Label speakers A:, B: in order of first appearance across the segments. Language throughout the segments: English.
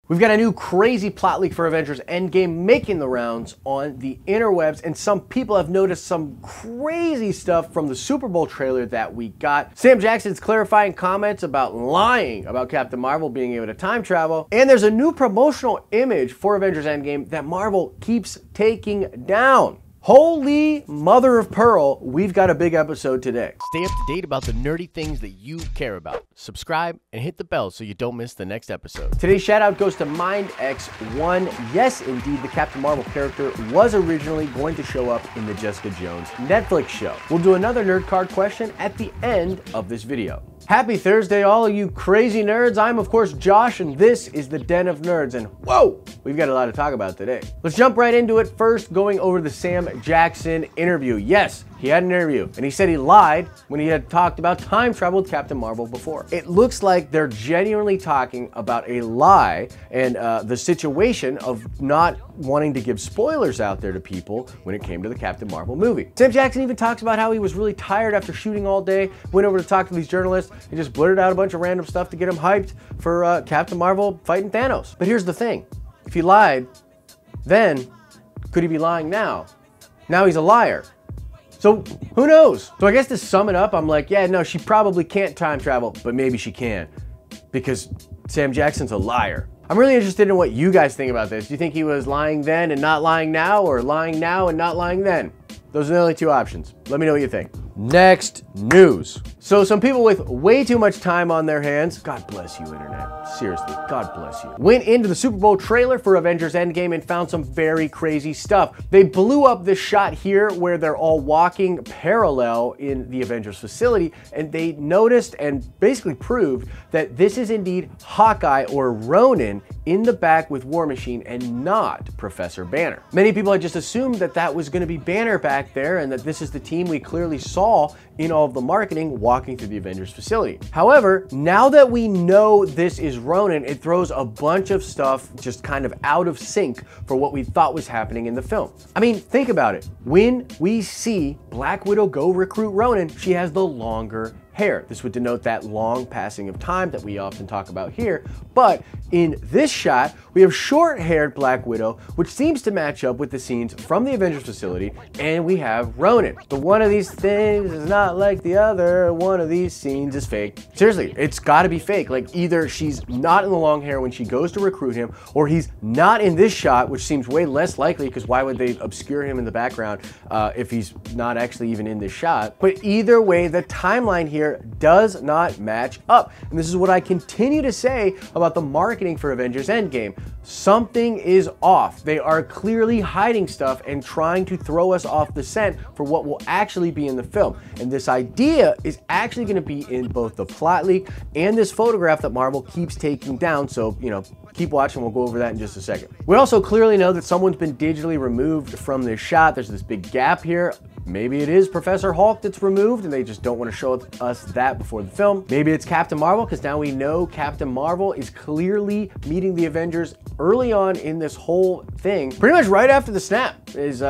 A: We've got a new crazy plot leak for Avengers Endgame making the rounds on the interwebs, and some people have noticed some crazy stuff from the Super Bowl trailer that we got. Sam Jackson's clarifying comments about lying about Captain Marvel being able to time travel, and there's a new promotional image for Avengers Endgame that Marvel keeps taking down. Holy mother of pearl, we've got a big episode today. Stay up to date about the nerdy things that you care about. Subscribe and hit the bell so you don't miss the next episode. Today's shout out goes to MindX1. Yes, indeed, the Captain Marvel character was originally going to show up in the Jessica Jones Netflix show. We'll do another nerd card question at the end of this video. Happy Thursday, all of you crazy nerds. I'm, of course, Josh, and this is the Den of Nerds. And whoa, we've got a lot to talk about today. Let's jump right into it. First, going over the Sam Jackson interview. Yes, he had an interview, and he said he lied when he had talked about time travel with Captain Marvel before. It looks like they're genuinely talking about a lie and the situation of not wanting to give spoilers out there to people when it came to the Captain Marvel movie. Sam Jackson even talks about how he was really tired after shooting all day, went over to talk to these journalists, and just blurted out a bunch of random stuff to get him hyped for Captain Marvel fighting Thanos. But here's the thing. If he lied, then could he be lying now? Now he's a liar. So who knows? So I guess to sum it up, I'm like, yeah, no, she probably can't time travel, but maybe she can because Sam Jackson's a liar. I'm really interested in what you guys think about this. Do you think he was lying then and not lying now, or lying now and not lying then? Those are the only two options. Let me know what you think. Next news. So some people with way too much time on their hands, God bless you, internet, seriously, God bless you, went into the Super Bowl trailer for Avengers Endgame and found some very crazy stuff. They blew up this shot here where they're all walking parallel in the Avengers facility, and they noticed and basically proved that this is indeed Hawkeye or Ronin in the back with War Machine and not Professor Banner. Many people had just assumed that that was going to be Banner back there and that this is the team we clearly saw in all of the marketing walking through the Avengers facility. However, now that we know this is Ronin, it throws a bunch of stuff just kind of out of sync for what we thought was happening in the film. I mean, think about it. When we see Black Widow go recruit Ronin, she has the longer hair. This would denote that long passing of time that we often talk about here. But in this shot, we have short-haired Black Widow, which seems to match up with the scenes from the Avengers facility, and we have Ronin. The one of these things is not like the other. One of these scenes is fake. Seriously, it's gotta be fake. Like, either she's not in the long hair when she goes to recruit him, or he's not in this shot, which seems way less likely because why would they obscure him in the background if he's not actually even in this shot? But either way, the timeline here does not match up. And this is what I continue to say about the marketing for Avengers Endgame. Something is off. They are clearly hiding stuff and trying to throw us off the scent for what will actually be in the film. And this idea is actually going to be in both the plot leak and this photograph that Marvel keeps taking down. So, you know, keep watching. We'll go over that in just a second. We also clearly know that someone's been digitally removed from this shot. There's this big gap here. Maybe it is Professor Hulk that's removed and they just don't want to show us that before the film. Maybe it's Captain Marvel, because now we know Captain Marvel is clearly meeting the Avengers early on in this whole thing. Pretty much right after the snap is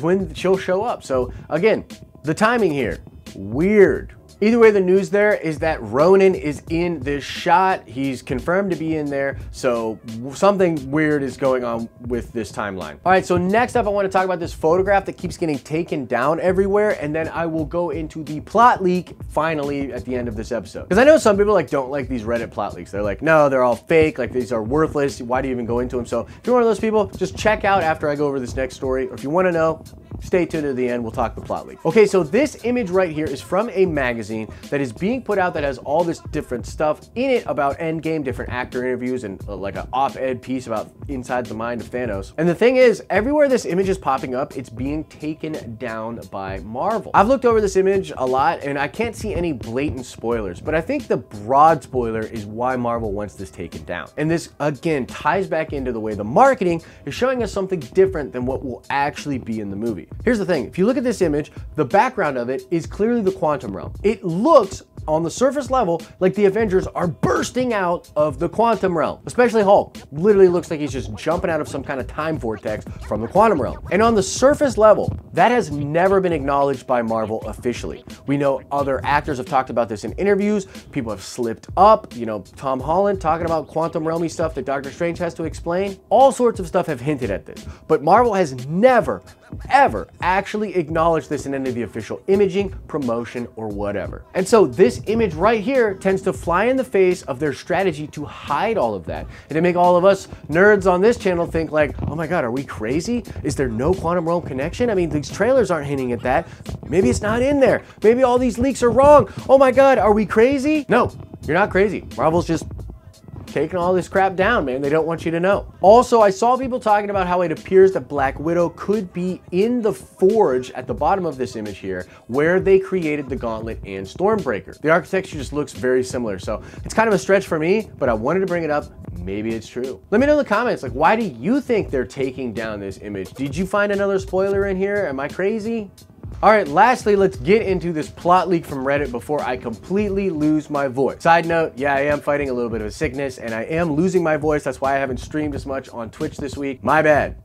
A: when she'll show up. So again, the timing here, weird. Either way, the news there is that Ronin is in this shot. He's confirmed to be in there, so something weird is going on with this timeline. All right, so next up, I want to talk about this photograph that keeps getting taken down everywhere, and then I will go into the plot leak finally at the end of this episode. Because I know some people don't like these Reddit plot leaks. They're like, no, they're all fake, like these are worthless. Why do you even go into them? So if you're one of those people, just check out after I go over this next story, or if you want to know, stay tuned to the end, we'll talk the plot leak. Okay, so this image right here is from a magazine that is being put out that has all this different stuff in it about Endgame, different actor interviews, and like an op-ed piece about inside the mind of Thanos. And the thing is, everywhere this image is popping up, it's being taken down by Marvel. I've looked over this image a lot, and I can't see any blatant spoilers, but I think the broad spoiler is why Marvel wants this taken down. And this, again, ties back into the way the marketing is showing us something different than what will actually be in the movie. Here's the thing, if you look at this image, the background of it is clearly the quantum realm. It looks on the surface level like the Avengers are bursting out of the quantum realm. Especially Hulk. Literally looks like he's just jumping out of some kind of time vortex from the quantum realm. And on the surface level, that has never been acknowledged by Marvel officially. We know other actors have talked about this in interviews. People have slipped up. You know, Tom Holland talking about quantum realmy stuff that Doctor Strange has to explain. All sorts of stuff have hinted at this. But Marvel has never, ever actually acknowledged this in any of the official imaging, promotion, or whatever. And so this image right here tends to fly in the face of their strategy to hide all of that and to make all of us nerds on this channel think like, oh my God, are we crazy? Is there no quantum realm connection? I mean, these trailers aren't hinting at that. Maybe it's not in there. Maybe all these leaks are wrong. Oh my God, are we crazy? No, you're not crazy. Marvel's just taking all this crap down, man. They don't want you to know. Also, I saw people talking about how it appears that Black Widow could be in the forge at the bottom of this image here, where they created the Gauntlet and Stormbreaker. The architecture just looks very similar, so it's kind of a stretch for me, but I wanted to bring it up. Maybe it's true. Let me know in the comments, like, why do you think they're taking down this image? Did you find another spoiler in here? Am I crazy? All right, lastly, let's get into this plot leak from Reddit before I completely lose my voice. Side note, yeah, I am fighting a little bit of a sickness and I am losing my voice. That's why I haven't streamed as much on Twitch this week. My bad.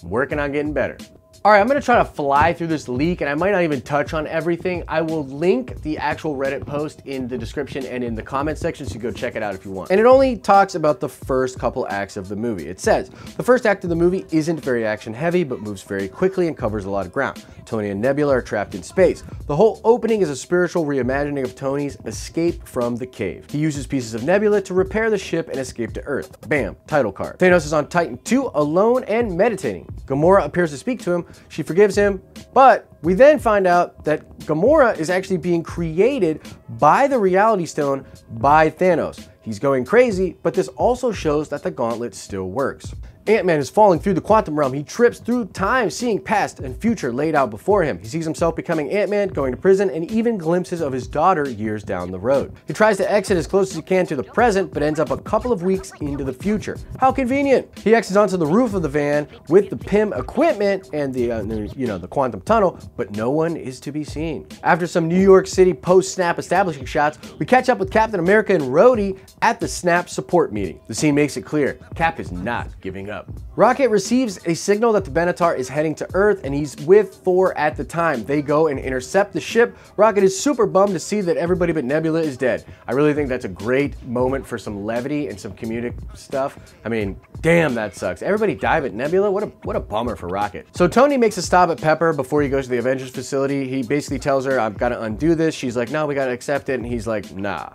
A: I'm working on getting better. All right, I'm gonna try to fly through this leak and I might not even touch on everything. I will link the actual Reddit post in the description and in the comment section, so you go check it out if you want. And it only talks about the first couple acts of the movie. It says, the first act of the movie isn't very action heavy, but moves very quickly and covers a lot of ground. Tony and Nebula are trapped in space. The whole opening is a spiritual reimagining of Tony's escape from the cave. He uses pieces of Nebula to repair the ship and escape to Earth. Bam, title card. Thanos is on Titan II alone and meditating. Gamora appears to speak to him. She forgives him, but we then find out that Gamora is actually being created by the Reality Stone by Thanos. He's going crazy, but this also shows that the Gauntlet still works. Ant-Man is falling through the quantum realm. He trips through time, seeing past and future laid out before him. He sees himself becoming Ant-Man, going to prison, and even glimpses of his daughter years down the road. He tries to exit as close as he can to the present, but ends up a couple of weeks into the future. How convenient. He exits onto the roof of the van with the PIM equipment and the quantum tunnel, but no one is to be seen. After some New York City post-snap establishing shots, we catch up with Captain America and Rhodey at the Snap support meeting. The scene makes it clear, Cap is not giving up. Rocket receives a signal that the Benatar is heading to Earth and he's with Thor at the time. They go and intercept the ship. Rocket is super bummed to see that everybody but Nebula is dead. I really think that's a great moment for some levity and some comedic stuff. I mean, damn, that sucks. Everybody died but Nebula? What a bummer for Rocket. So Tony makes a stop at Pepper before he goes to the Avengers facility. He basically tells her, I've got to undo this. She's like, no, we got to accept it. And he's like, nah.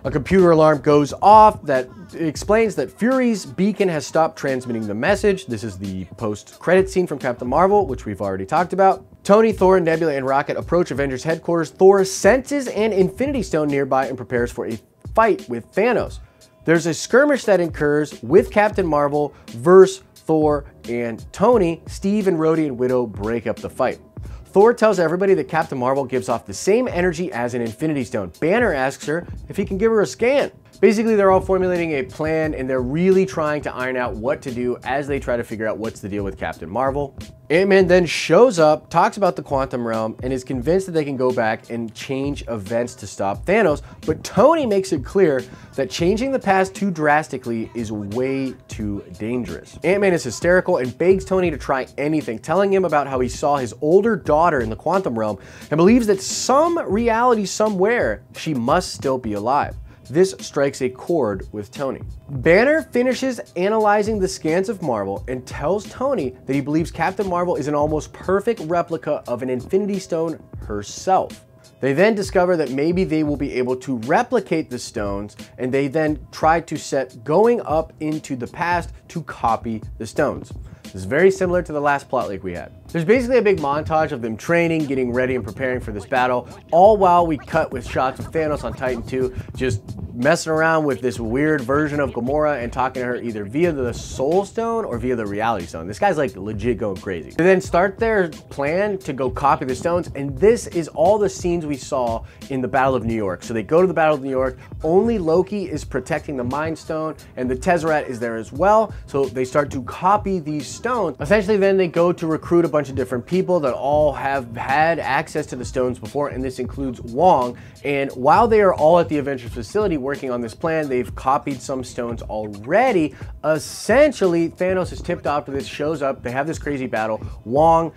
A: A computer alarm goes off that explains that Fury's beacon has stopped transmitting the message. This is the post-credit scene from Captain Marvel, which we've already talked about. Tony, Thor, Nebula, and Rocket approach Avengers headquarters. Thor senses an Infinity Stone nearby and prepares for a fight with Thanos. There's a skirmish that occurs with Captain Marvel versus Thor and Tony. Steve and Rhodey and Widow break up the fight. Thor tells everybody that Captain Marvel gives off the same energy as an Infinity Stone. Banner asks her if he can give her a scan. Basically, they're all formulating a plan and they're really trying to iron out what to do as they try to figure out what's the deal with Captain Marvel. Ant-Man then shows up, talks about the quantum realm, and is convinced that they can go back and change events to stop Thanos, but Tony makes it clear that changing the past too drastically is way too dangerous. Ant-Man is hysterical and begs Tony to try anything, telling him about how he saw his older daughter in the quantum realm and believes that some reality somewhere she must still be alive. This strikes a chord with Tony. Banner finishes analyzing the scans of Marvel and tells Tony that he believes Captain Marvel is an almost perfect replica of an Infinity Stone herself. They then discover that maybe they will be able to replicate the stones, and they then try to set going up into the past to copy the stones. This is very similar to the last plot leak we had. There's basically a big montage of them training, getting ready, and preparing for this battle, all while we cut with shots of Thanos on Titan II, just messing around with this weird version of Gamora and talking to her either via the Soul Stone or via the Reality Stone. This guy's like legit going crazy. They then start their plan to go copy the stones, and this is all the scenes we saw in the Battle of New York. So they go to the Battle of New York, only Loki is protecting the Mind Stone, and the Tesseract is there as well. So they start to copy these stones. Essentially then they go to recruit a bunch of different people that all have had access to the stones before, and this includes Wong. And while they are all at the Avengers facility working on this plan, they've copied some stones already. Essentially, Thanos is tipped off to this, shows up, they have this crazy battle. Wong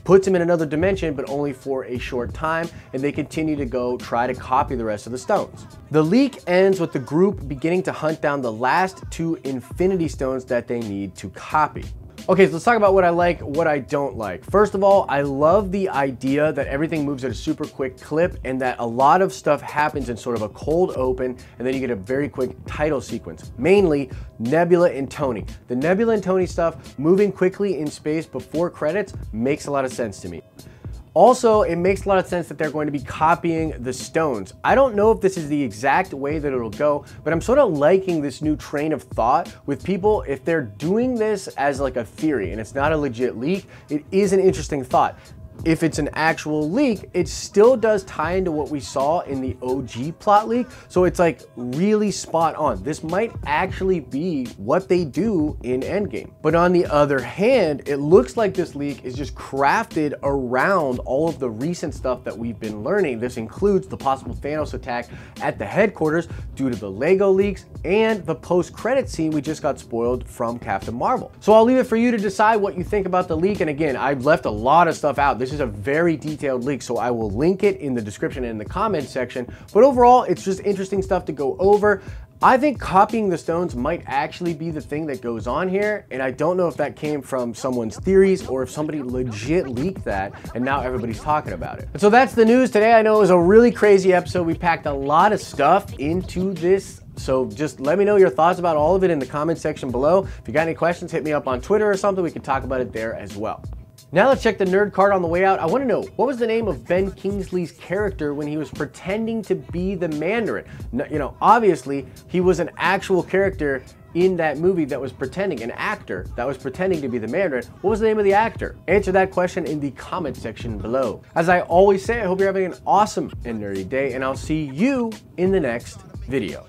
A: puts him in another dimension, but only for a short time, and they continue to go try to copy the rest of the stones. The leak ends with the group beginning to hunt down the last 2 Infinity Stones that they need to copy. Okay, so let's talk about what I like, what I don't like. First of all, I love the idea that everything moves at a super quick clip and that a lot of stuff happens in sort of a cold open, and then you get a very quick title sequence, mainly Nebula and Tony. The Nebula and Tony stuff moving quickly in space before credits makes a lot of sense to me. Also, it makes a lot of sense that they're going to be copying the stones. I don't know if this is the exact way that it'll go, but I'm sort of liking this new train of thought with people. If they're doing this as like a theory and it's not a legit leak, it is an interesting thought. If it's an actual leak, it still does tie into what we saw in the OG plot leak. So it's like really spot on. This might actually be what they do in Endgame. But on the other hand, it looks like this leak is just crafted around all of the recent stuff that we've been learning. This includes the possible Thanos attack at the headquarters due to the Lego leaks and the post-credit scene we just got spoiled from Captain Marvel. So I'll leave it for you to decide what you think about the leak. And again, I've left a lot of stuff out. This is a very detailed leak, so I will link it in the description and in the comment section. But overall, it's just interesting stuff to go over. I think copying the stones might actually be the thing that goes on here, and I don't know if that came from someone's theories or if somebody legit leaked that and now everybody's talking about it. And so that's the news today. I know it was a really crazy episode. We packed a lot of stuff into this. So just let me know your thoughts about all of it in the comment section below. If you got any questions, hit me up on Twitter or something. We can talk about it there as well. Now let's check the nerd card on the way out. I want to know, what was the name of Ben Kingsley's character when he was pretending to be the Mandarin? You know, obviously, he was an actual character in that movie that was pretending, an actor that was pretending to be the Mandarin. What was the name of the actor? Answer that question in the comment section below. As I always say, I hope you're having an awesome and nerdy day, and I'll see you in the next video.